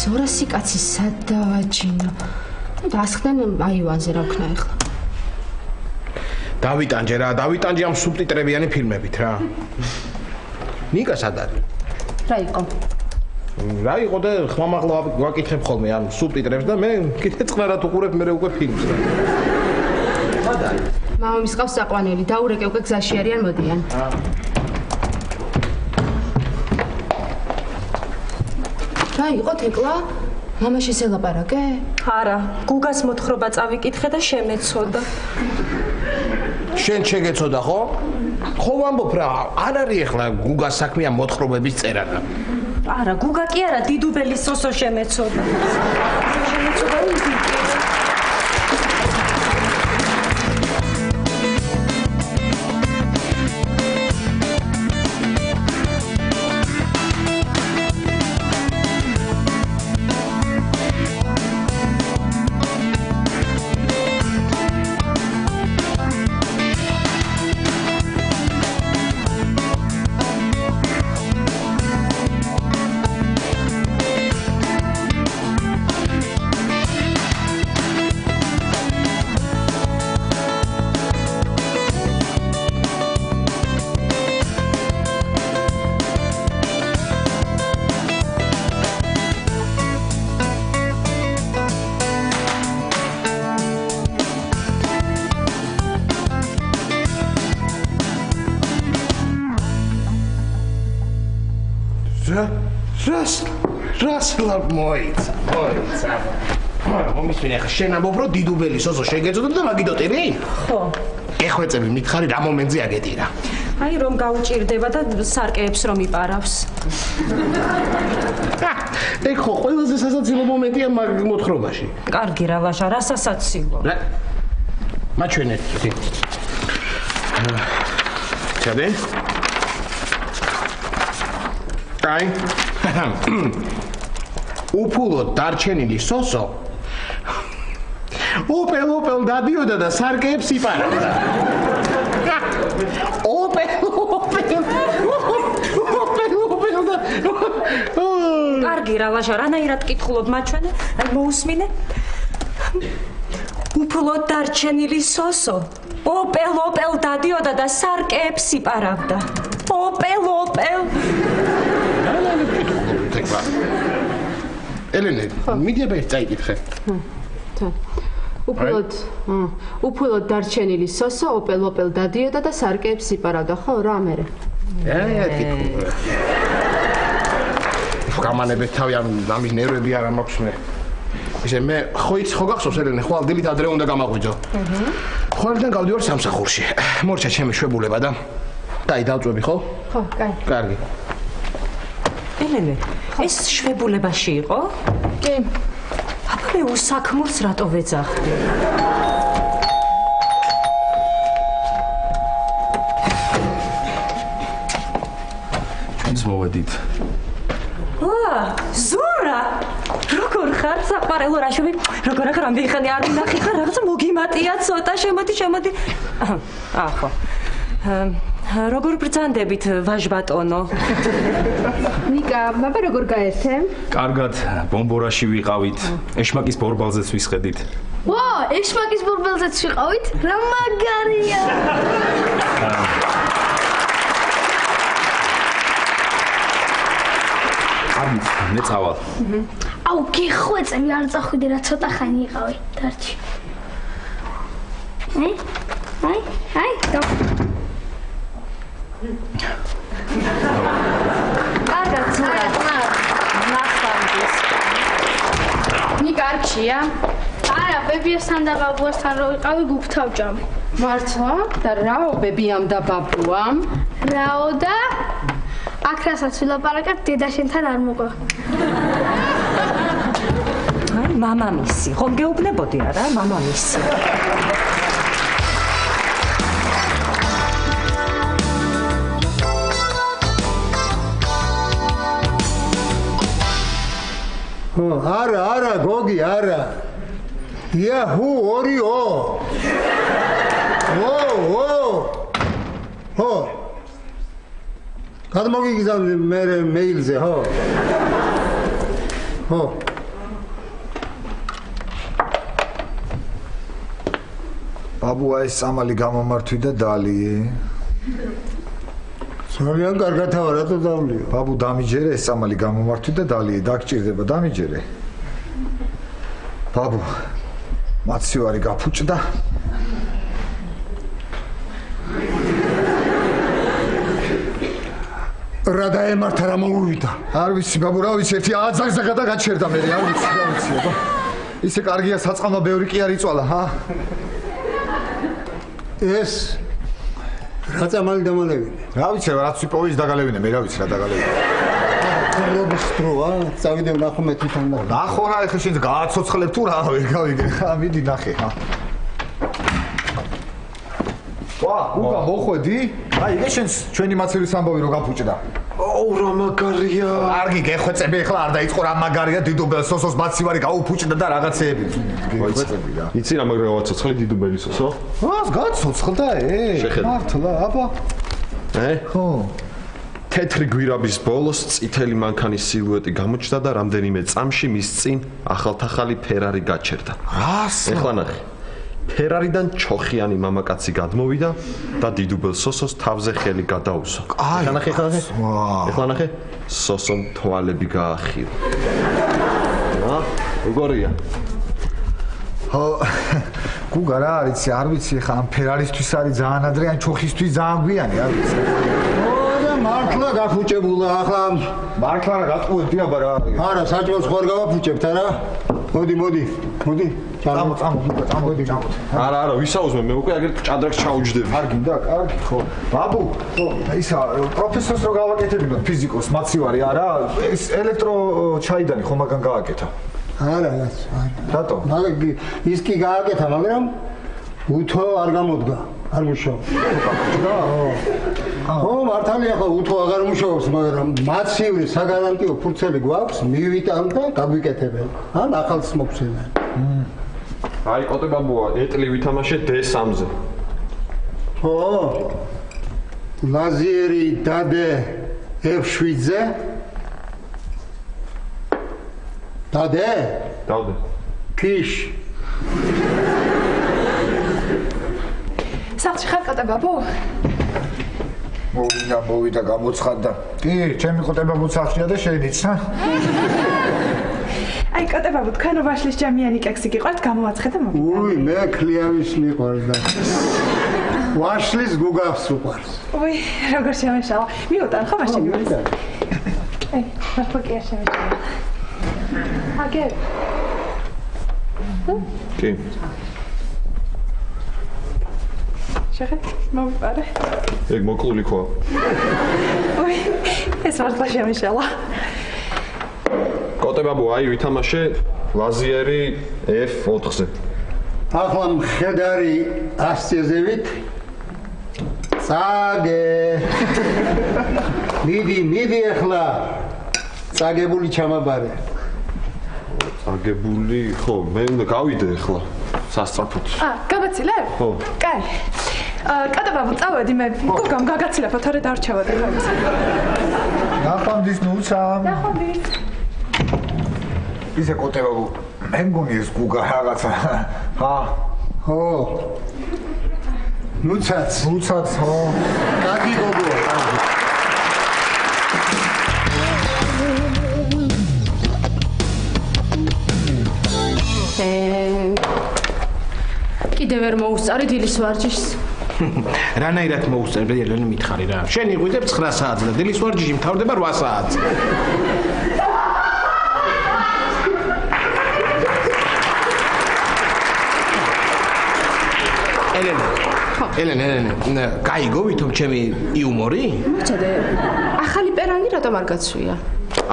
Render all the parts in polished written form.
200 კაცი სად დავაჯინო. დასხდნენ აივანზე რა ვქნა ახლა. დავიტანჯე რა, დავიტანჯე ამ სუბტიტრებიანი ფილმებით რა. ნიკა სად არის? რა იყო? რა იყო და ხმამაღლა ვაკითხებ ხოლმე ამ სუბტიტრებს და მე კიდე წყნარად უყურებ მე უკვე ფილმს რა. სად არის? მამამის ყავს საყვანელი, დაურეკე უკვე გზაში არიან მოდიან. რა იყო თეკლა? მამა შესელაპარაკე? არა, გუგას მოთხრობა წავიკითხე და შემეცოდა. შენ შეგეცოდა ხო? ხო ვამბობ რა, არ არის ახლა გუგას საქმეა მოთხრობების წერა რა. არა, გუგა კი არა, დიდუბელი სოსო შემეცოდა. შემეცოდა იგი. რას მოიცა. მომისმინე ხა შენ ამბობ რომ დიდუბელი სოსო შეგეწოდა და მაგიდოტირი? ხო. ეხვეწები მითხარი რა მომენტზე აგეთი რა. აი რომ გაუჭირდება და სარკეებს რომ იპარავს. ეხო ყველაზე სასაცილო მომენტია მაგ მოთხრობაში. კარგი რა ვაშა, რა სასაცილო. მაჩვენეთ. ჩადე? აი. უფულოდ დარჩენილი სოსო ოპელ დადიოდა და სარკეებს იპარავდა. ოპელ და კარგი რა ვაშა, რანაირად კითხულობ მაჩვენე? აი მოусმინე. უფულოდ დარჩენილი სოსო ოპელ დადიოდა და სარკეებს იპარავდა. ოპელ ელენე, მიდიება ეს წაიკითხე. უფულოდ დარჩენილი სოსო ოპელ დადიოდა და სარკეებს იპარავდა, ხო რა მერე? გამანებეთ თავი ამის ნერვები არ მაქვს მე. ისე მე ხო გახსოვს ელენე, ხო დილით ადრე უნდა გამაღვიძო. ხო არიდან გავდივარ სამსახურში. მორჩა ჩემი შვებულება და დაი დავწვევი ხო? ხო, კაი. კარგი. ელენე, ეს შვებულებაში იყო? კი. აბა უსაქმოს რატო ვეძახდი? ჩვენც მოვედით. ზურა! როგორ ხარ საყვარელო რაშვები? როგორ ახლა რამდენი ხანი არ ვნახე ხარ, რაღაცა მოგიმატია ცოტა, შემოდი. ხო. როგორ ბრძანდებით ვაჟბატონო? ნიკა, აბა როგორ გაერთე? კარგად, ბომბორაში ვიყავით. ეშმაკის ბორბალზეც ვისხედით. ვა, ეშმაკის ბორბალზეც ვიყავით? რა მაგარია! ამით მე წავალ. აუ, გიხვეწები, არ წახვიდე რა ცოტა ხანი იყავი, დარჩი. აი, კარგად, ზურა. ნახავდეს. ნიკა არ გშია? არა, ბებიასთან და ბაბუასთან რო ვიყავი, გუფთავჯამ. მართლა? და რაო ბებიამ და ბაბუამ? რაო და აქ რასაც ვილაპარაკებ, დედაშენთან არ მოყვა. აი, მამამისი, ხომ გეუბნებოდი არა, მამამისი. არა, გოგი, არა. იაჰუ, ორიო. ხო. გადმოგიგზავნე მე მეილზე, ხო? ბაბუა ეს სამალი გამომართვი და დალიე. ძალიან კარგად ვარ, რატო დავლიო? ბაბუ დამიჯერე ეს სამალი გამომართვი და დალიე, დაგჭირდება, დამიჯერე. ბაბუ მაცივარი გაფუჭდა. რა დაემართა რა მოუვიდა? არ ვიცი ბაბუ, რა ვიცი, ერთი აძაგზაგა და გაჩერდა მე, არ ვიცი, აბა. ისე კარგია საწყამა ბევრი კი არ იწვალა, ჰა? ეს რა წამალი დამალევინე? რა ვიცი, რაც ვიპოვე ის დაგალევინე, მე რა ვიცი რა დაგალევინე. ხერობის დროა, წავიდე ვნახო მე თვითონ და. ნახო რა, ეხლა შენ გააცოცხლებ თუ რა, ვერ გავიგე. ხა, მიდი ნახე, ჰა. ვა, უკა მოხვედი? აი, ეგ შენ ჩვენი მაცივრის ამბავი რო გაფუჭდა. ოუ, რა მაგარია. კარგი, გეხვეწები, ეხლა არ დაიწყო რა მაგარია, დიდუბელ სოსოს მაცივარი გაუფუჭდა და რაღაცეები. გეხვეწები რა. იცი რა მაგრამ გავაცოცხლე დიდუბელი სოსო? ას გაცოცხლდა, მართლა, აბა. ხო. თეთრი გვირაბის ბოლოს წითელი მანქანის სილუეტი გამოჩნდა და რამდენიმე წამში მის წინ ახალთახალი ფერარი გაჩერდა. რას? ეხლა ნახე. ფერარიდან ჩოხიანი მამაკაცი გადმოვიდა და დიდუბელ სოსოს თავზე ხელი გადაუსვა. ეხლა ნახე. ეხლა ნახე. სოსომ თვალები გაახილა. როგორია? ხო, გუგა რა არის, არ ვიცი, ხა ამ ფერარისთვის არის ძალიან ადრე, ან ჩოხისთვის ძალიან გვიანი, არ ვიცი. მართლა გაფუჭებულა ახლა მართლა რა გაწყვეტი აბა რა არის? არა, საჭმელს ხوار გავაფუჭებთ არა? მოდი. წამო, არა, ვისაუზმე, მე უკვე აგერ ჭადრაკს ჩაუჯდები. არ გინდა, კარგი, ხო. ბაბუ, ხო, ისა პროფესორს რო გავაკეთებინოთ ფიზიკოს, მაცივარი არა, ეს ელექტრო ჩაიდანი ხო მაგან გააკეთა. არა. რატო? ის კი გააკეთა, მაგრამ უთო არ გამოდგა. არ მუშაობს. ხო, მართალია ხო, უთო აღარ მუშაობს, მაგრამ მაცივრი საგარანტიო ფურცელი გვაქვს, მივიტან და გაგვიკეთებენ. ან ახალს მოგცემენ. აი, კოტე ბაბუა, ეტლი ვითამაშე D3-ზე. ხო. ლაზიერი დადე F7-ზე. დადე? დავდე. ქიშ. სახლში ხარ კოტე ბაბუ? მოვიდა გამოცხადდა. კი, ჩემი კოტე ბაბუ სახლშია და შეიდიც, ჰა? აი კოტე ბაბუ, თქვენ რო ვაშლის ჯამიანი კექსი გიყვართ, გამოვაცხე და მოვიდა. უი, მე ქლიავის მიყვარს და ვაშლის გუგავს უყვარს. უი, როგორ შემეშალა. მიუტან ხო მაშინ იმას. აი, მართლა კი არ შემეშალა. აგე. კი. შეხე, მოვიპარე. ეგ მოკლული ხო? უი, ეს მართლა შემეშალა. კოტე ბაბუ, აი ვითამაშე ლაზიერი F4-ზე. ახლა მხედარი ასწეზევით. წაგე. მიდი ახლა. წაგებული ჩამაბარე. აგებული, ხო, მე უნდა გავიდე ახლა სასწრაფოდ. გამაცილებ? ხო. კაი. კოტე ბაბუ, წავედი მე. გუგამ გაგაცილებო, თორე დარჩევოდი რაღაც. ნახვამდის ნუცამ. ნახვამდის. ისე კოტე ბაბუ, მე მგონი ეს გუგა რაღაცა. ჰა? ხო. ნუცაც, ხო. კარგი გოგოა. კიდე ვერ მოუსწარი დილის ვარჯიშს. რანაირად მოუსწრებ ელენე მითხარი რა. შენ იყვიდებ 9 საათს და დილის ვარჯიში მთავრდება 8 საათს. ელენე, გაიგო ვითომ ჩემი იუმორი? მოწოდე. ახალი პერანგი რატომ არ გაცვია?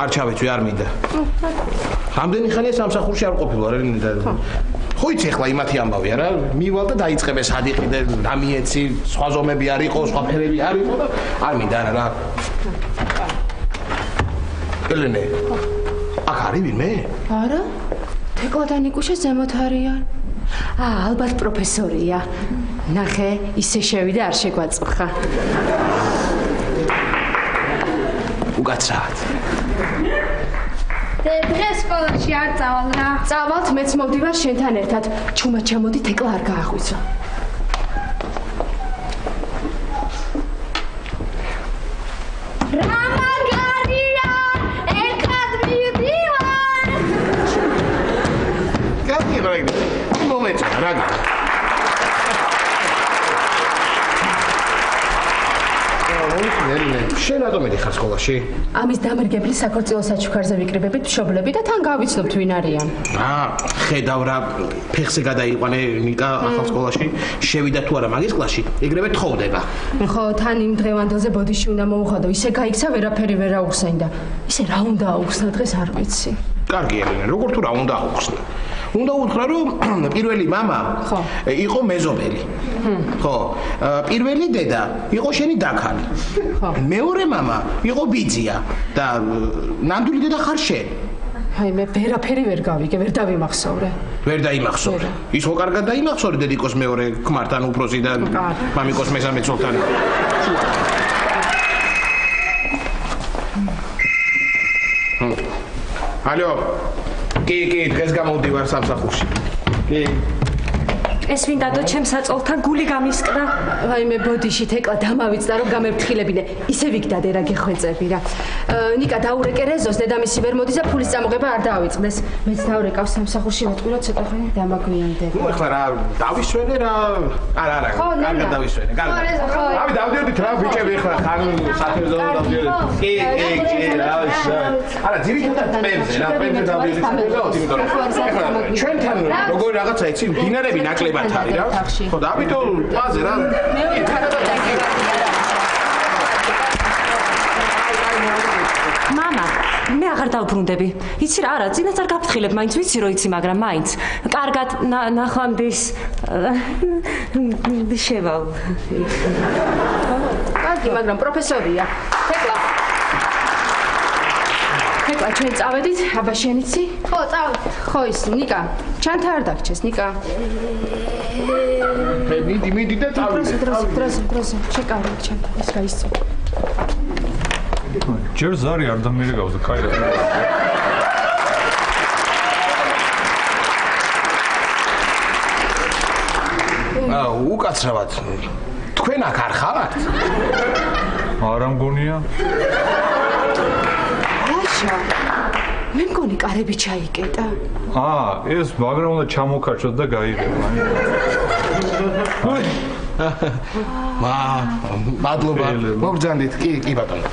არ ჩავეცვი, არ მინდა. რამდენი ხანია სამსახურში არ ყოფილვარ, ელენე და ხო იცი ახლა იმათი ამბავი არა? მივალ და დაიწყებ ეს ადიყი და დამიეცი, სხვა ზომები არ იყო, სხვა ფერები არ იყო და არ მინდა რა. ელენე. აქ არის ვინმე? არა. თეკლა და ნიკუშა ზემოთ არიან. ალბათ პროფესორია. ნახე, ისე შევიდა არ შეგვაწუხა. უკაცრად. დღეს სკოლაში არ წავალ რა. წავალთ, მეც მოვდივარ შენთან ერთად. ჩუმა ჩამოდი, თეკლა არ გააღვიძო. რა მაგარია ეხად მივდივარ კარგი რაგ მომეწონა რაგ შენ რატომ ედიხარ სკოლაში? ამის დამრგებლის საქორწილო საჩუქარზე ვიკრიბებით მშობლები და თან გავიცნობთ ვინ არიან. ხედავ რა ფეხზე გადაიყვანე ნიკა ახალ სკოლაში, შევიდა თუ არა მაგის კლასში, ეგრევე თხოვდება. ხო, თან იმ დღევანდელზე ბოდიში უნდა მოუხადო, ისე გაიქცა ვერაფერი ვერ აუხსენდა. ისე რა უნდა აუხსნა დღეს არ ვიცი. კარგი ელენე, როგორ თუ რა უნდა აუხსნა? უნდა უთხრა რომ პირველი мама იყო მეზობელი. ხო, პირველი დედა იყო შენი დაქალი. ხო. მეორე мама იყო ბიძია და ნამდვილი დედა ხარ შენ. აი მე ვერაფერი ვერ გავიგე, ვერ დავიმახსოვრე. ვერ დაიმახსოვრე. ის ხო კარგად დაიმახსოვრე დედიკოს მეორე ქმართან უფროსი და მამიკოს მესამე ცოლთან. ალო. კი, დღეს გამოვდივარ სამსახურში. კი. ეს ვინ დადო ჩემს საწოლთან გული გამისკდა. აი მე ბოდიში თეკლა დამავიწყდა რომ გამევთხილებინე. ისე ვიგდადე რა გეხვეწები რა. ნიკა დაურეკე რეზოს, დედამისი ვერ მოდის და ფულის წამოღება არ დაავიწყდეს. მეც დაურეკავ სამსახურში ვატყვილო ცოტა ხანი დამაგვიანდება. ნუ ეხლა რა დავისვენე რა. არა, კარგად დავისვენე. კარგად. ავი დავდიოდით რა ბიჭები ეხლა ხან საფერზე დავდიოდით. კი, რა ვიცი. არა, ძირითადად პემზე რა, პემზე დავდიოდით. იმიტომ რომ ჩვენთან როგორი რაღაცა იცი, დინარები ნაკლებად არის რა. ხო და ამიტომ პაზე რა. მამა, მე აღარ დავბრუნდები. იცი რა, არა, წინაც არ გაფრთხილებ, მაინც ვიცი რომ იცი, მაგრამ მაინც. კარგად, ნახვამდის შევალ. კარგი, მაგრამ პროფესორია. თეკლა, ჩვენ წავედით, აბაშენიცი? ხო, წავით. ხო, ის ნიკა, ჩანთა არ დაგჭეს, ნიკა. მიდი და წავიდე. დროზე, შეკავე ჩანთა, ეს გაისწო. ჯერ ზარი არ დამირეკავზე, კაი რა. უკაცრავად. თქვენ აქ არ ხართ? არა მგონია. მე მგონი კარები ჩაიკეტა. ეს მაგრამ უნდა ჩამოქარჩოთ და გაიღება. მადლობა. მოგძანდით, კი ბატონო.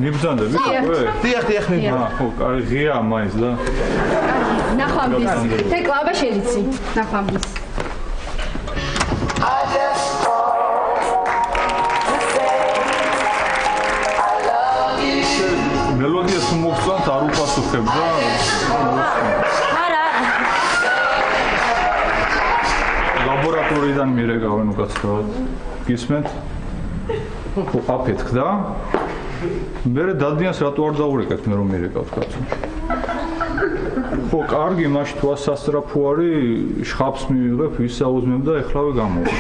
მიბრძანდები? დიახ, მიბრძანდა. ხო, ღია მაინც და. ნახვამდის. თეკლა აბაშენიცი. ნახვამდის. მელოდია თუ მოგწონთ არ უპასუხებ და არა. ლაბორატორიიდან მირეკავენ უკაცრავად. გისმენთ? ხო, აფეთქ და მე დადიანს რატო არ დაურეკეთ მე რომ მირეკავთ კაცო? ხო, კარგი, მაშინ თუ ასასწრაფო არის, შხაპს მივიღებ, ვისაუზმებ და ეხლავე გამოვა.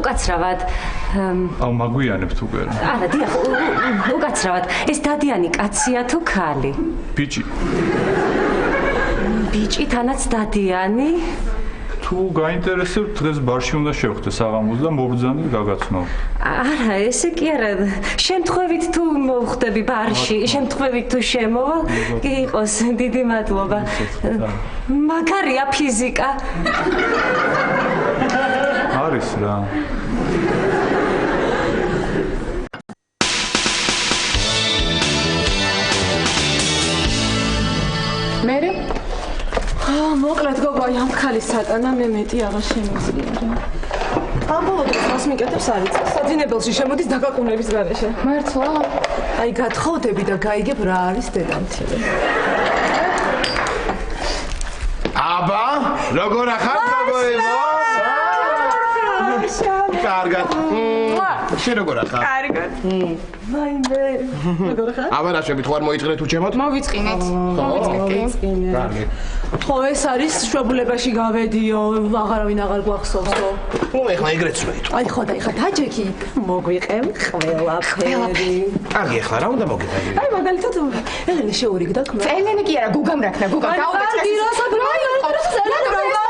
უკაცრავად. მაგვიანებთ უკვე. არა, დიახ, უკაცრავად. ეს დადიანი კაცია თუ ქალი? ბიჭი. ბიჭი თანაც დადიანი? თუ გაინტერესებთ, დღეს ბარში უნდა შევხვდე საღამოს და მობრძანდი გაგაცნობ. არა, ესე კი არა. შემთხვევით თუ მოვხვდები ბარში, შემთხვევით თუ შემოვალ, კი იყოს, დიდი მადლობა. მაგარია ფიზიკა. არის რა. მერე? მოკლედ გოგო, ამ ქალის სატანა მე მეტი აღარ შემიძლია რა. ამ ბოლო დროს მას მიკეთებს არის. საძინებელში შემოდის დაგაკუნების გარეშე. მართლა? აი გათხოვდები და გაიგებ რა არის დედამთილი. აბა, როგორ ახალ გოგოებო? კარგად. შენ როგორ ახალ? კარგად. მაინდე. როგორ ხარ? აბა რა შევით ხარ მოიწყრეთ თუ ჩემოთ? მოვიწყინეთ. კარგი. ხო, ეს არის შვებულებაში გავედიო, აღარავინ აღარ გვახსოვსო. ნუ ეხლა ეგრეც ვეით. აი ხო და ეხლა დაჯექი. მოგვიყევ ყველაფერი. კარგი, ეხლა რა უნდა მოგიყვე? აი მაგალითად ელენე შეურიგდა ქმნა. ელენე კი არა, გუგამ რაქნა, გუგამ დაუბეჭდეს. კარგი, რა საბრალია?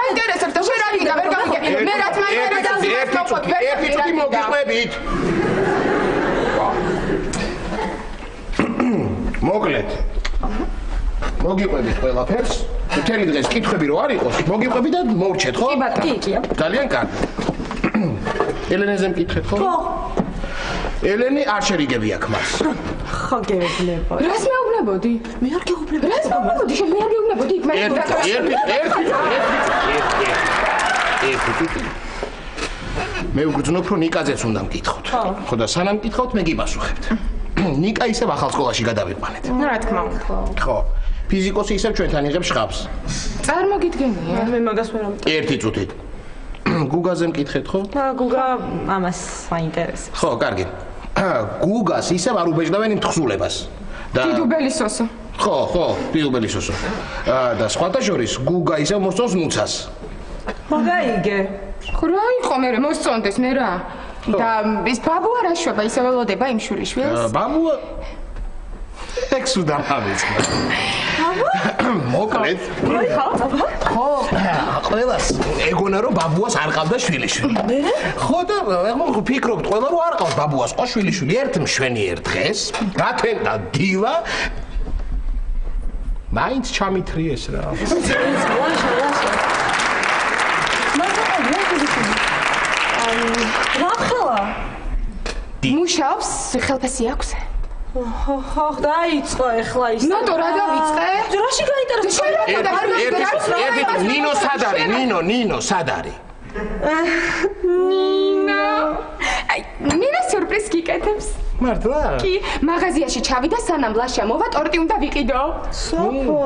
მაინტერესებს და შენ რა გაგიგა, ვერ გავიგე. მე რაც ერთი წუთი მოგიყვებით. მოკლედ. მოგიყვებით ყველაფერს. მთელი დღეს კითხვები რო არ იყოს, მოგიყვები და მოვრჩეთ, ხო? კი ბატონო, კი. ძალიან კარგი. ელენეზე მკითხეთ, ხო? ხო. ელენი არ შერიგები აქვს მას. ხო გეუბნება. რას მეუბნებოდი? მე არ გეუბნებოდი. რას მეუბნებოდი? შენ მე არ გეუბნებოდი? იქ მე მე ვგრძნობ რომ ნიკაძეც უნდა მკითხოთ. ხო და სანამ მკითხავთ მე გიპასუხებთ. ნიკა ისევ ახალ სკოლაში გადავიყვანეთ. ნუ რა თქმა უნდა. ხო. ფიზიკოსი ისევ ჩვენთან იღებს შხაპს. წარმოგიდგენია. მე მაგას ვერ ამბობ. ერთი წუთით. გუგაზე მკითხეთ, ხო? გუგა ამას საინტერესებს. ხო, კარგი. გუგას ისევ არ უბეჭდავენ იმ თხზულებას. და დიდუბელი სოსო. ხო, დიდუბელი სოსო. და სხვათა შორის გუგა ისევ მოსწონს მუცას. მაგაიგე. ხო რა იყო მე მოსწონდეს მე რა. და ის ბაბუა რა შვება ისე ველოდება იმ შვილიშვილს? ბაბუა ექს უდამავიწყდა. მოკლედ. ხო, ყველას ეგონა რომ ბაბუას არ ყავდა შვილიშვილი. ხო და ფიქრობთ ყველა რომ არ ყავს ბაბუას ყო შვილიშვილი ერთ მშვენიერ დღეს გათენდა დილა მაინც ჩამითრიეს რა. რა მუშაობს ხელფასი აქვს? ხო, დაიწყო ეხლა ის. ნატო რა დავიწყე? რაში გაინტერესებს? ერთი ნინო სად არის? ნინო სად არის? ნინა სიურპრიზს გიკეთებს. მართლა? კი, მაღაზიაში ჩავიდა სანამ ლაშა მოვა, ტორტი უნდა ვიყიდო. სოფო.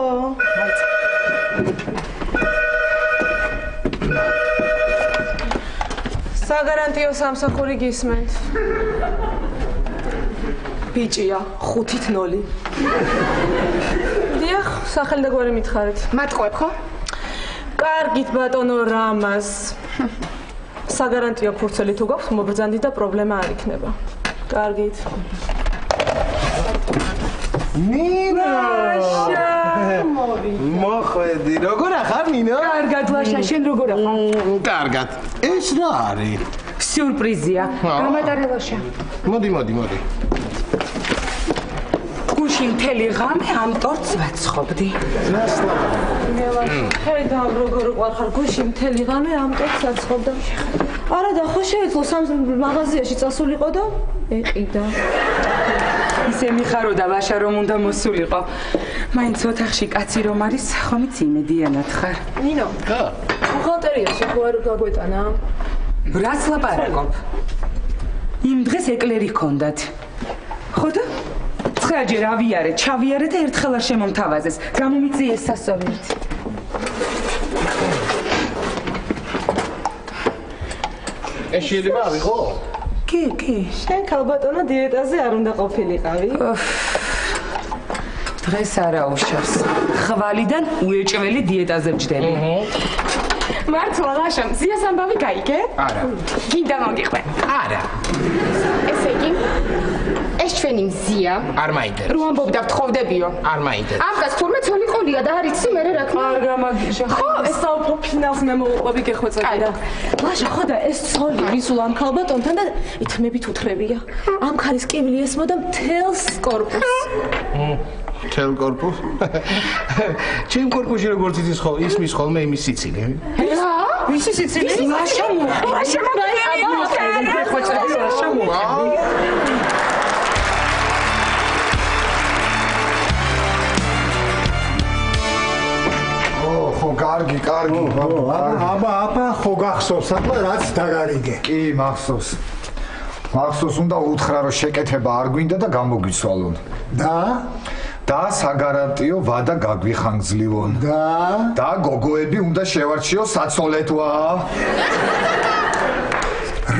საგარანტიო სამსახური გისმენთ. ბიჭია 5-0. დიახ, სახელი და გვარი მითხარით. მატყუებ ხო? კარგით ბატონო რამას. საგარანტიო ფურცელი თუ გაქვს, მობრძანდით და პრობლემა არ იქნება. კარგით. ნინო! მოხვედი, როგორ ახარ ნინო? კარგად ლაშა, შენ როგორ ახარ? კარგად. ეს რა არის? სიურპრიზია. გამატარე ლაშა. მოდი. გუში მთელი ღამე ამ ტორტს ვაცხობდი. ხედავ როგორ უყარხარ გუში მთელი ღამე ამ ტორტს აცხობდა. არა და ხო შეეძლო სამ მაღაზიაში წასულიყო და ეყიდა. ისე მიხაროდა ლაშა რომ უნდა მოსულიყო. მაინც ოთახში კაცი რომ არის, ხომ იცი იმედიანად ხარ? ნინო. ხა? ბუხალტერიაში ხო არ გაგვეტანა? რას ლაპარაკობ? იმ დღეს ეკლერი ჰქონდათ. ხო და? 9 ჯერ ავიარე, ჩავიარე და ერთხელ არ შემომთავაზეს. გამომიწიეს სასწავლით. ეს შეიძლება ავიღო? კი. შენ ქალბატონო დიეტაზე არ უნდა ყოფილიყავი? დღეს არა უშავს. ხვალიდან უეჭველი დიეტაზე ვჯდები. მართლა ლაშა, ზიას ამბავი გაიგე? არა. გინდა მოგიყვე. არა. ესე იგი, ეს ჩვენი მზია. არ მაინტერესებს. რო ამბობდა ვთხოვდებიო. არ მაინტერესებს. ამას თურმე ცოლი ყოლია და არ იცი მე რა თქმა. არ გამაგიჟა. ხო, ეს საუფლო ფინალს მე მოვუყვები გეხვეწები რა. ლაშა, ხო და ეს ცოლი ვისულ ამ ქალბატონთან და ითმებით უთხრებია. ამ ქალის კიბლი ესმოდა მთელს კორპუსს. მთელ კორპუსს? ჩემ კორპუსში როგორც იცის ხო, ისმის ხოლმე იმის სიცილი. რა? ვისი სიცილი? ლაშა ხო, კარგი. აბა, ხო გახსოვს, აბა რაც დაგარიგე. კი, მახსოვს. მახსოვს უნდა უთხრა რომ შეკეთება არ გვინდა და გამოგვიცვალონ. და საგარანტიო ვადა გაგვიხანგძლივონ. და გოგოები უნდა შევარჩიო საცოლეთვა.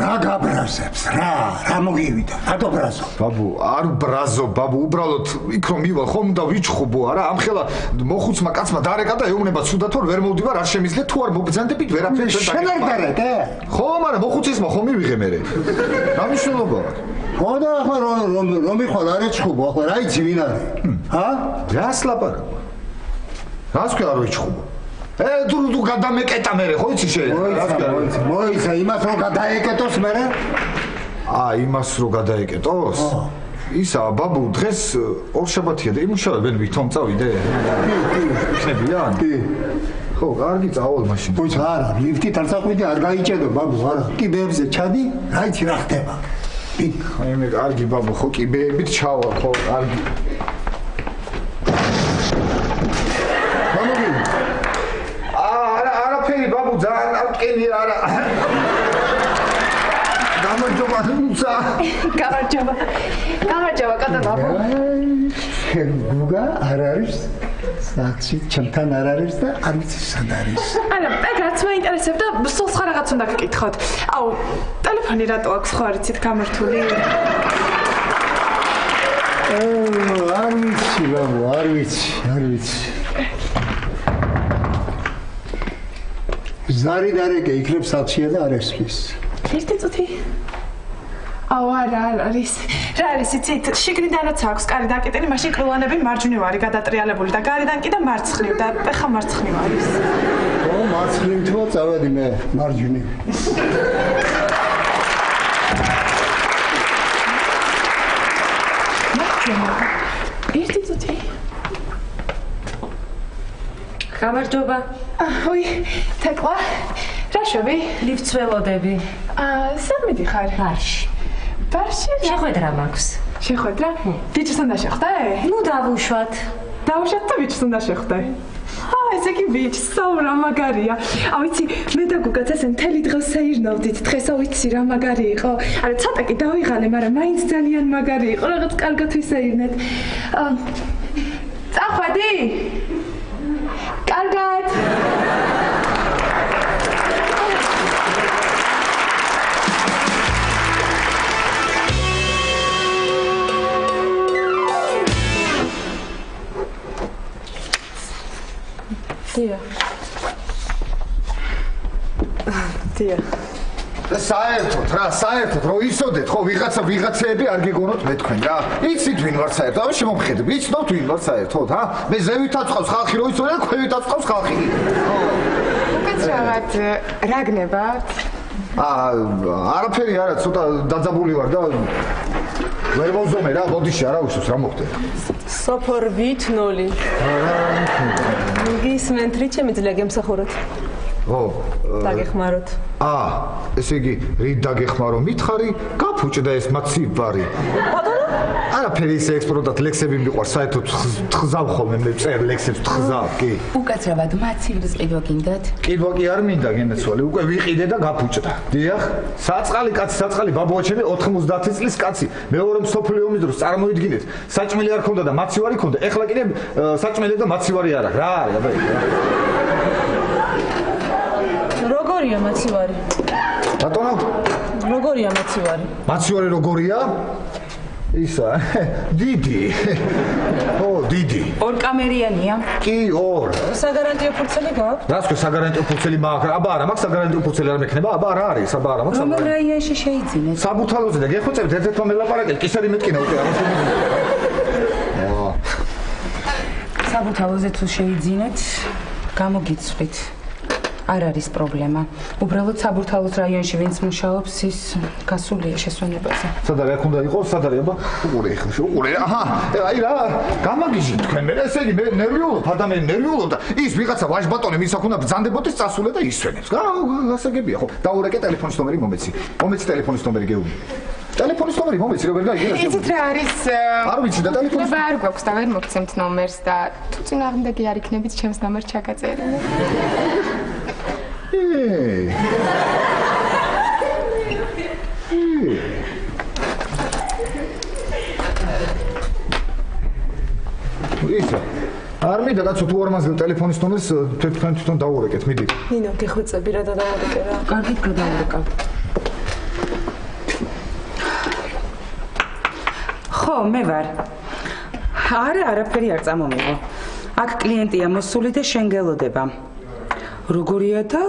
რა გაბრაზებს, რა მოგივიდა, რატო ბრაზო? ბაბუ, არ ბრაზო, ბაბუ, უბრალოდ იქ რომ მივალ, ხომ უნდა ვიჩხუბო, არა? ამხელა მოხუცმა კაცმა დარეკა და ეუბნება ცუდად რომ ვერ მოვდივარ, არ შემიძლია თუ არ მობრძანდებით ვერაფერს ვერ შენ არ დარეკე? ხო, მაგრამ მოხუცისმა ხომ მივიღე მე. რა მნიშვნელობა აქვს? ხო და ახლა რომ მიხვალ არ ეჩხუბო, ახლა რა იცი ვინ არის? ჰა? რას ლაპარაკობ? რას ქვია არ ვიჩხუბო? თუ გადამეკეტა მე ხო იცი მოიცა იმას რომ გადაეკეტოს მე იმას რომ გადაეკეტოს ისა ბაბუ დღეს ორშაბათია და იმუშავებენ ვითომ წავიდე იქნებიან ხო კარგი წავალ მაშინ მოიცა არა ლიფტით არ წაყვიდე არ გაიჭედო ბაბუ არა კიბეებზე ჩადი რაიცი რა ხდება მე კარგი ბაბუ ხო კიბეებით ჩავალ ხო კარგი არაფერი ბაბუ ძალიან არკენია არა გამარჯობა კატა ბაბუ გუგა არ არის საქსი ჩემთან არ არის და არ ვიცი სად არის არა მე რაც მაინტერესებდა სულ სხვა რაღაც უნდა გკითხოთ აუ ტელეფონი რატო აქვს ხო არ იცით გამართული არ ვიცი ბაბუ არ ვიცი ზარი დარეკე იქნებ სახლშია და არ ესვლის ერთი წუთი აუ არა არის რა არის იცით შიგნიდანაც აქვს კარი დაკეტილი მაშინ კრილანები მარჯვნივ არის გადატრიალებული და გარედან კიდე მარცხნივ და ეხა მარცხნივ არის ო მარცხნივ თო წავედი მე მარჯვნივ ერთი წუთი გამარჯობა ოი თეკლა რა შვები ლიფტს ველოდები სად მიდიხარ ბარში შეხვედრა მაქვს შეხვედრა ბიჭს უნდა შეხვდე ნუ დავუშვათ დავუშვათ და ბიჭს უნდა შეხვდე ესე იგი ბიჭს საუბრა მაგარია აუ იცი მე და გუგაც ესე მთელი დღე საირნავდით დღეს აუ იცი რა მაგარი იყო არა ცოტა კი დავიღალე მაგრამ მაინც ძალიან მაგარი იყო რაღაც კარგად ვისეირნეთ წახვედი კარგად დია საერთოდ რო ისოდეთ ხო ვიღაცები არ გეგონოთ მე თქვენ რა იცით ვინ ვარ საერთოდ ამ შემომხედები იცნობთ ვინ ვარ საერთოდ მე ზევითაც ყავს ხალხი რო ისოდეთ და ქვევითაც ყავს ხალხი უკაცრავად რა გნებავთ არაფერი არა ცოტა დაძაბული ვარ და ვერ მოვზომე რა ბოდიში არა უშავს რა მოხდება სოფორ 8-0 გისმენთ რით შემიძლია გემსახუროთ დაგეხმაროთ ესე იგი რით დაგეხმარო მითხარი გაფუჭდა ეს მაცივარი არაფერი ისე ექსპროდად ლექსები მიყვარს საერთოდ თხზავ ხოლმე მე წერ ლექსებს თხზავ კი უკაცრავად მაცივრის ყიდვა გინდათ ყიდვა კი არ მინდა გენეცვალი უკვე ვიყიდე და გაფუჭდა დიახ საწყალი ბაბუაჩემი 90 წლის კაცი მეორე მსოფლიო ომის დროს წარმოიდგინეთ საჭმელი არ ქონდა და მაცივარი ქონდა ეხლა კიდე საჭმელი და მაცივარი არა რა არის აბა როგორია მაცივარი ბატონო როგორია მაცივარი მაცივარი როგორია ისა დიდი დიდი ორკამერიანია კი ორ საგარანტიო ფურცელი გაქვს რა თქმა საგარანტიო ფურცელი მაქვს აბა არა მაქვს საგარანტიო ფურცელი არ მექნება აბა არა არის აბა არა მაქვს რომელ რაიონში შეიძინეთ საბუთალოზე და გეხოცებთ ერთ-ერთმა მელაპარაკეთ კისერი მეტკინა უკვე არა საბუთალოზე თუ შეიძინეთ გამოგიცვლით არ არის პრობლემა. უბრალოდ საბურთალოს რაიონში ვინც მუშაობს, ის გასულია შესვენებაზე. სად არის აქ უნდა იყოს? სად არის აბა? უყურე ახლა შეუყურე. აი რა, გამაგიჟით თქვენ. მე ესე იგი მე ნერვიულობ, ადამიანი ნერვიულობ და ის ვიღაცა ვაჟბატონი ვის აქ უნდა ბრძანდებოდეს წასულე და ისვენებს. გასაგებია ხო? დაურეკე ტელეფონის ნომერი მომეცი. მომეცი ტელეფონის ნომერი გეუბნი. ტელეფონის ნომერი მომეცი, რა ვერ გაიგე. იცით რა არის? არ ვიცი და ტელეფონის ნომერი არ გვაქვს და ვერ მოგცემთ ნომერს და თუ წინააღმდეგი არ იქნებით, ჩემს ნომერს ჩაგაწერინე. ისა არ მინდა კაცო თუ არ მასგებ ტელეფონის ნომერს თვითონ დაურეკეთ მიდი ნინო გიხვეწები რა დაურეკე რა კარგით გადაურეკავ ხო მე ვარ არაფერი არ წამომიღო აქ კლიენტია მოსული და შენ გელოდება როგორია და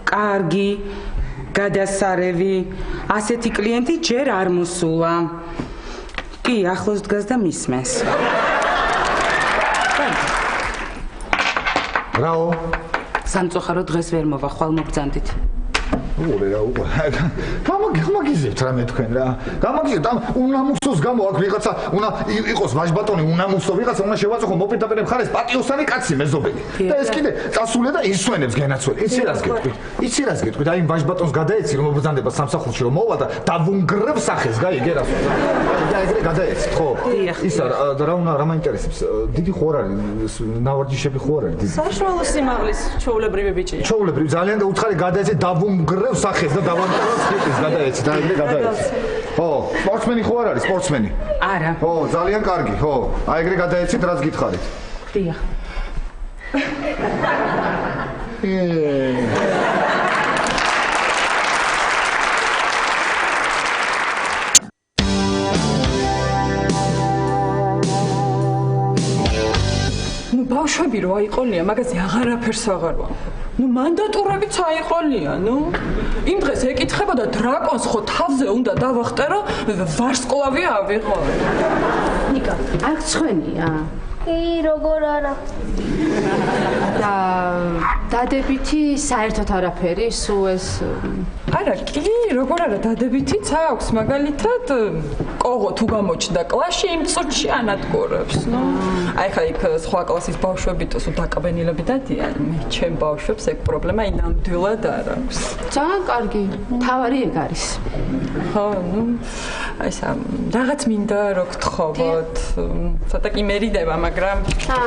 კარგი გადასარევი ასეთი კლიენტი ჯერ არ მოსულა კი ახლოს დგას და მისმენს რაო სამწუხარო დღეს ვერ მოვა, ხვალ მოგბრძანდით. გამაგიზებთ რამე თქვენ რა. გამაგიზებთ ამ უნამუსოს გამო აქ ვიღაცა უნდა იყოს ვაჟბატონი უნამუსო ვიღაცა უნდა შევაწუხო მოპირდაპირე მხარეს პატიოსანი კაცი მეზობელი. და ეს კიდე წასულე და ისვენებს გენაცვლე. იცი რას გეტყვით? აი იმ ვაჟბატონს გადაეცი რომ მობრძანდება სამსახურში რომ მოვა და დავუნგრებ სახეს, გაიგერას. და ეგრე გადაეცით, ხო? ისა რა მაინტერესებს? დიდი ხო არ არის ნავარჯიშები ხო არ არის დიდი? საშუალო სიმაღლის ჩვეულებრივი ბიჭია. ჩვეულებრივი ძალიან გაუცხარი გადაეცით დავუნგრებ სახეს და დავანტარებ სპორტის გადაეცით და ეგრე გადაეცით. ხო, სპორტსმენი ხო არ არის სპორტსმენი? არა. ხო, ძალიან კარგი, ხო. აი ეგრე გადაეცით, რაც გითხარით. დიახ. ბავშვები რო აიყოლია, მაგაზე აღარაფერს აღარ ვარ. მანდატურებიც აიყოლია, იმ დღეს ეკითხებოდა დრაკონს ხო თავზე უნდა დავახტერო, ვარსკვლავი ავიღო. ნიკა, აქ ცხენია. კი, როგორ არა. და დადებითი საერთოდ არაფერი, სულ ეს არა, კი, როგორ არა, დადებითიც აქვს, მაგალითად, კოღო თუ გამოჩნდა კლასში, იმ წუთში ანადგურებს, აი ხა იქ სხვა კლასის ბავშვებითო სულ დაკაბენილები დადიან, მე ჩემ ბავშვებს ეგ პრობლემა ნამდვილად არ აქვს. ძალიან კარგი, თავარი ეგ არის. ხო, აი სამ, რაღაც მინდა რო გთხოვოთ, ცოტა კი მერიდება, მაგრამ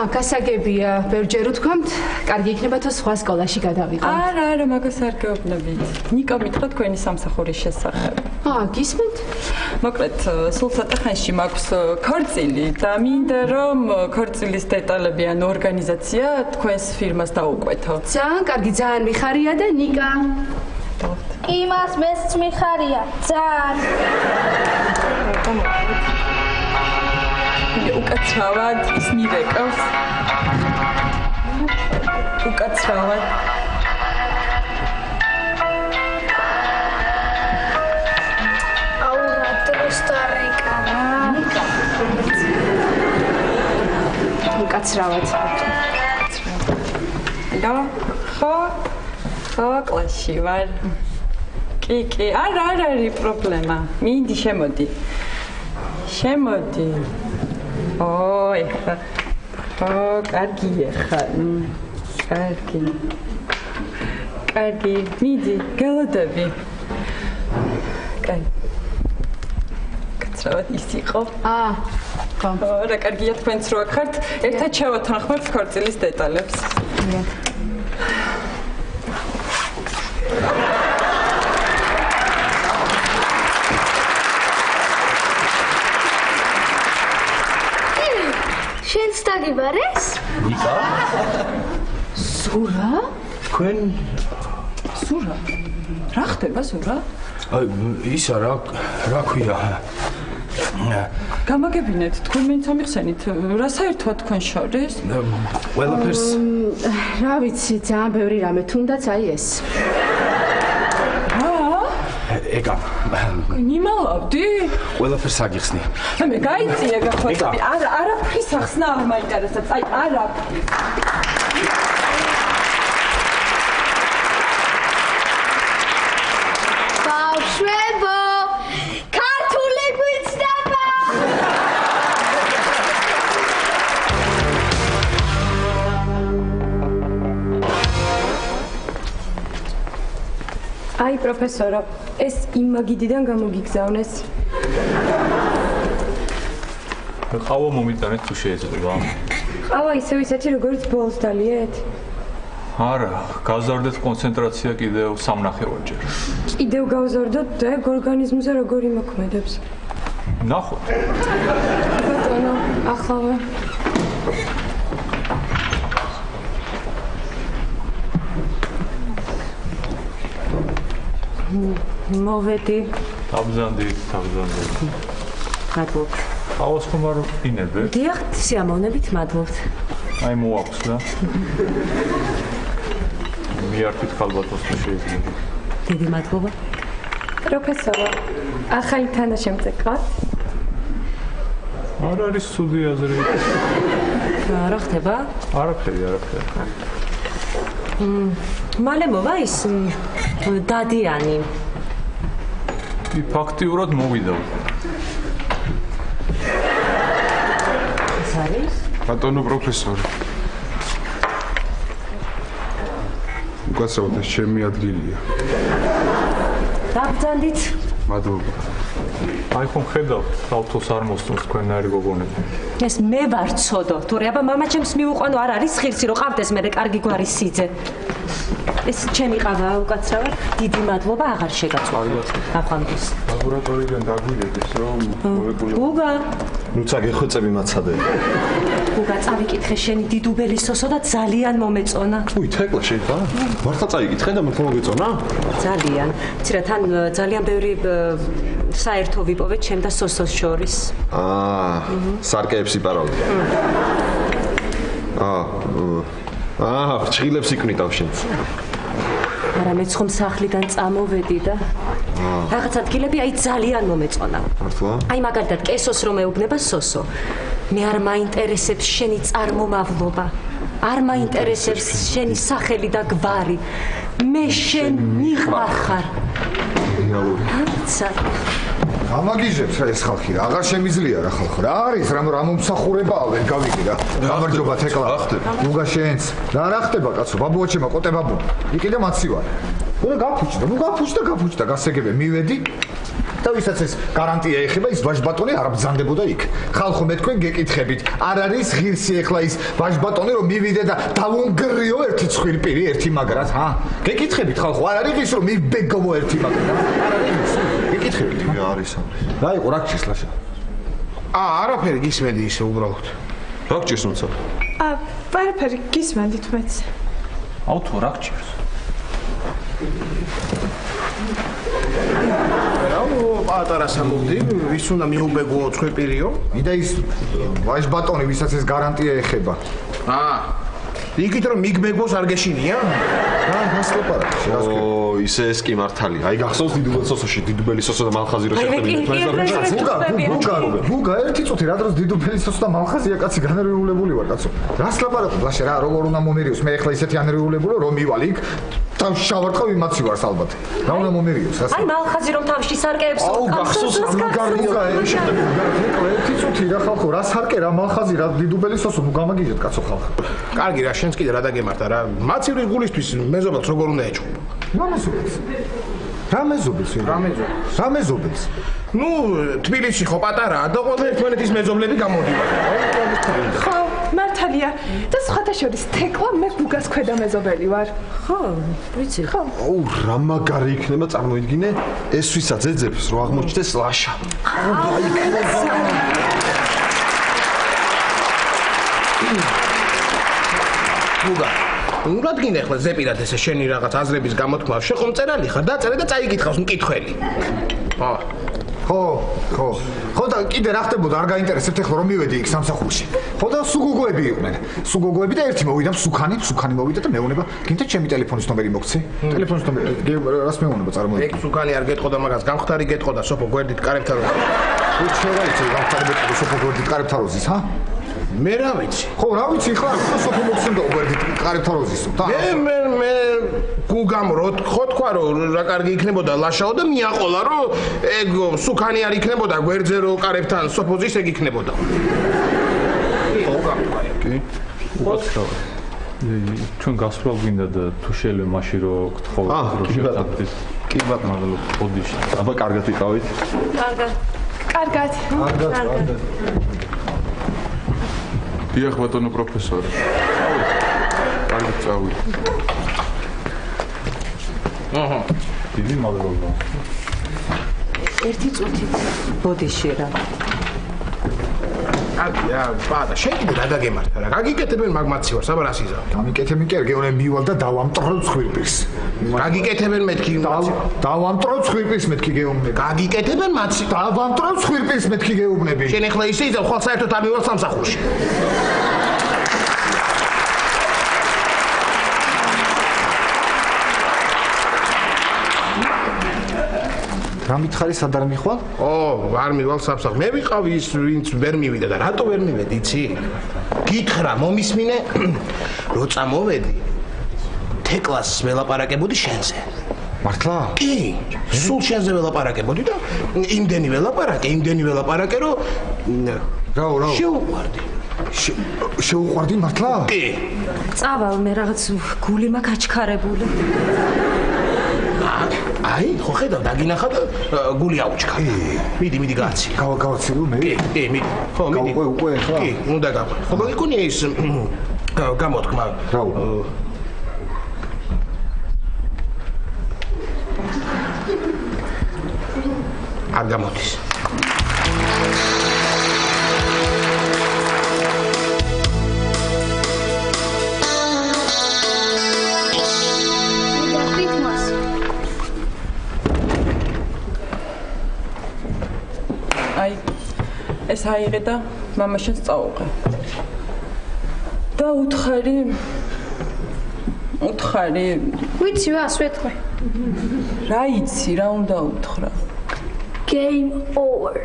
გასაგებია, ბევრჯერ ვთქვამთ, კარგი იქნება თუ სხვა სკოლაში გადავიყავთ. არა, მაგას არ გეუბნებით. ნიკა მითხრა თქვენი სამსახურის შესახებ. გისმენთ? მოკლედ, სულ ცოტა ხანში მაქვს ქორწილი და მინდა რომ ქორწილის დეტალები ან ორგანიზაცია თქვენს ფირმას დაუკვეთო. ძალიან კარგი, ძალიან მიხარია და ნიკა. იმას მეც მიხარია, ძალიან. უკაცრავად ის მივეკავს. უკაცრავად. უკაცრავად. და ხო კლასში ვარ. კი, არ არის პრობლემა. მინდი შემოდი. ოი, კარგია ხა. კარგი, მიდი, გელოდები. კარგი. კაცრავად ის იყო. ხო. რა კარგია თქვენც რო ახართ, ერთად შევათანხმებთ ქორწილის დეტალებს. შენც დაგიბარეს? ნიკა? სურა? თქვენ სურა? რა ხდება სურა? ისა რა ქვია? გამაგებინეთ, თქვენ მეც ამიხსენით, რა საერთოა თქვენ შორის? ყველაფერს რა ვიცი, ძალიან ბევრი რამე, თუნდაც აი ეს. ეგა. ნიმალავდი? ყველაფერს აგიხსნი. მე გაიწია გახვალები. არაფრის ახსნა არ მაინტერესებს. აი, არა. ბავშვებო, ქართული გვიცდება. აი პროფესორო, ეს იმ მაგიდიდან გამოგიგზავნეს. ყავა მომიტანეთ თუ შეიძლება? ყავა ისევ ისეთი როგორც ბოლოს დალიეთ? არა, გაზარდეთ კონცენტრაცია კიდევ 3.5-ჯერ. კიდევ გავზარდოთ და ეგ ორგანიზმზე როგორ იმოქმედებს? ნახოთ. ბატონო, ახლავე. მოვედი. თავზანდით. მადლობთ. ყავას ხომ არ ვინებებ? დიახ, სიამოვნებით მადლობთ. აი მოაქვს და. მიართვით ხალბატონს შეიძლება. დიდი მადლობა. პროფესორო, ახალი თანაშემწე გყავთ? არ არის ცუდი აზრი. რა ხდება? არაფერი. მალე მოვა ის დადიანი. ფაქტიურად მოვიდა. ეს არის? ბატონო პროფესორი. უკაცრავად ეს ჩემი ადგილია. დაბრძანდით. მადლობა. აი ხომ ხედავ, თავთოს არ მოსწონს თქვენნაირი გოგონები. ეს მე ვარ ცოდო. თორე აბა მამა ჩემს მიუყვანო არ არის ხირცი რომ ყავდეს მე კარგი გვარის სიძე. ეს ჩემი ყავა უკაცრავად. დიდი მადლობა აღარ შეგაწყვეტ. ახამდის. ლაბორატორიიდან დაგვირეკეს რომ მოლეკულა. გუგა. ნუცა გეხვეწები მაცადე. გუგა წავიკითხე შენი დიდუბელი სოსო და ძალიან მომეწონა. უი თეკლა შეიძლება? მართლა წაიკითხე და მართლა მოგეწონა? ძალიან. ცირა თან ძალიან ბევრი საერთო ვიპოვეთ ჩემ და სოსოს შორის. სარკეებს იპარავდი. ჭრილებს იქნიტავ შენც. არა მეც ხომ სახლიდან წამოვედი და რაღაც ადგილები აი ძალიან მომეწონა. მართლა? აი მაგალითად კესოს რომ ეუბნება სოსო. მე არ მაინტერესებს შენი წარმომავლობა. არ მაინტერესებს შენი სახელი და გვარი. მე შენ მიყვარხარ. ამაგიჟებს რა ეს ხალხი რა აღარ შემიძლია რა ხალხო რა არის რა მომსახურებაა ვერ გავიგე რა გამარჯობა თეკლა გუგა შენც რა ხდება კაცო ბაბუაჩემა კოტე ბაბუ იქ და მაცი ვარ გაფუჭდა გასაგებია მივედი და ვისაც ეს გარანტია ეხება ის ვაჟბატონი არ ბრძანდებოდა იქ ხალხო მე თქვენ გეკითხებით არ არის ღირსი ეხლა ის ვაჟბატონი რომ მივიდე და დავუნგრიო ერთი ცხვირპირი ერთი მაგრად გეკითხებით ხალხო არ არის ის რომ მიბეგო ერთი მაგრად არ არის გეკითხებით რა არის რა იყო რა გჭირს ლაშა არაფერი გისმენდი ისე უბრალოდ რა გჭირს თუმცა არაფერი გისმენდით მეც აუთო რა გჭირს პატარა სამოვდი, ვის უნდა მიუბეგო ცხვირპირიო? მინდა ის ვაჟბატონი, ვისაც ეს გარანტია ეხება. იქით რომ მიგბეგოს არ გეშინია? გასლაპარაკე, ისე ეს კი მართალია. აი გახსოვს დიდუბელ სოსოში, დიდუბელი სოსო და მალხაზი რო შეხებინეთ. გუგა, ერთი წუთი რა დროს დიდუბელი სოსო და მალხაზია კაცი განერვიულებული ვარ კაცო. რას ლაპარაკობ, ლაშე რა, როგორ უნდა მომერიოს? მე ახლა ისეთი ანერვიულებული რომ მივალ იქ თავში შავარტყავი მაცი ვარს ალბათ. რა უნდა მომერიოს? აი მალხაზი რომ თავში სარკეებს გახსოვს გამიგარია ერთი წუთი რა ხალხო, რა სარკე რა მალხაზი რა დიდუბელი სოსო ნუ გამაგიჟეთ კაცო ხალხო. კარგი რა შენს კიდე რა დაგემართა რა მაცივრის გულისთვის მეზობელს როგორ უნდა ეჭვო? რა მეზობელს? ნუ თბილისში ხო პატარაა და ყველა ერთმანეთის მეზობლები გამოდივართ. ხო, მართალია. და სხვათა შორის თეკლა მე გუგას ქვედა მეზობელი ვარ. ხო, ვიცი. ხო. აუ, რა მაგარი იქნება წარმოიდგინე, ეს ვისაც ეძებს რომ აღმოჩნდეს ლაშა. გუგა ნუ რადგინე ახლა ზეპირად ესე შენი რაღაც აზრების გამოთქმა შეყომწერალი ხარ დაწერე და წაიკითხავს მკითხველი ხო და კიდე რა ხდებოდა არ გაინტერესებთ ახლა რომ მივედი იქ სამსახურში ხო და სუგოგოები იყვნენ სუგოგოები და ერთი მოვიდა სუქანი მოვიდა და მეუბნება გინდა ჩემი ტელეფონის ნომერი მოგცე ტელეფონის ნომერი რას მეუბნება წარმოიდგინე ეგ სუქანი არ გეტყოდა მაგას გამختარი გეტყოდა სოფო გვერდით კარებთან უჩერა იცი გამختარი გეტყოდა სოფო გვერდით კარებთან როზის მე რა ვიცი ხო რა ვიცი ხლა სოფო მოგცემდა გვერდით კარებთან როზის მე გუგამ რო ხო თქვა რომ რა კარგი იქნებოდა ლაშაო და მიაყოლა რომ ეგ სუქანი არ იქნებოდა გვერდზე რო კარებთან სოფოზის ეგ იქნებოდა კი უკაცრავად ჩვენ გასვლა გვინდა და თუ შეიძლება მაშინ რო გთხოვთ რომ შევთანხმდით კი ბატონო მადლობა ხოდიში აბა კარგად იყავით კარგად დიახ ბატონო პროფესორი კარგად წავიდე დიდი მადლობა ერთი წუთით ბოდიში რა აგია ბადა შენ კიდე რა დაგემართა რა გაგიკეთებენ მაგმაცი ვარ საბარ ასიზავ გამიკეთებენ კი არ გეუბნები მივალ და დავამტრო ცხვირპირს გაგიკეთებენ მეთქი დავამტრო ცხვირპირს მეთქი გეუბნები გაგიკეთებენ მაცი დავამტრო ცხვირპირს მეთქი გეუბნები შენ ახლა ისე იზავ ხვალ საერთოდ ამივალ სამსახურში რა მითხარი სად არ მიხვალ? არ მივალ სამსახ. მე ვიყავი ის ვინც ვერ მივიდა და რატო ვერ მივედი, იცი? გითხრა, მომისმინე, რო წამოვედი. თეკლას ველაპარაკებოდი შენზე. მართლა? კი, სულ შენზე ველაპარაკებოდი და იმდენი ველაპარაკე, რომ რაო. შეუყვარდი. შეუყვარდი მართლა? კი. წავალ მე რაღაც გული მაქვს აჩქარებული. აი, ხო ხედავ, დაგინახა და გული აუჩქა. მიდი გააცი. გავაცილო მე? კი, მიდი. ხო, მიდი. უკვე ხა? კი, უნდა გავა. ხო, მოგიკონია ის გამოთქმა. რაო. არ გამოდის. აი ეს აიღე და მამაშენს წაუღე. და უთხარი. ვიცი რა სვეთყვე. რა იცი, რა უნდა უთხრა? Game over.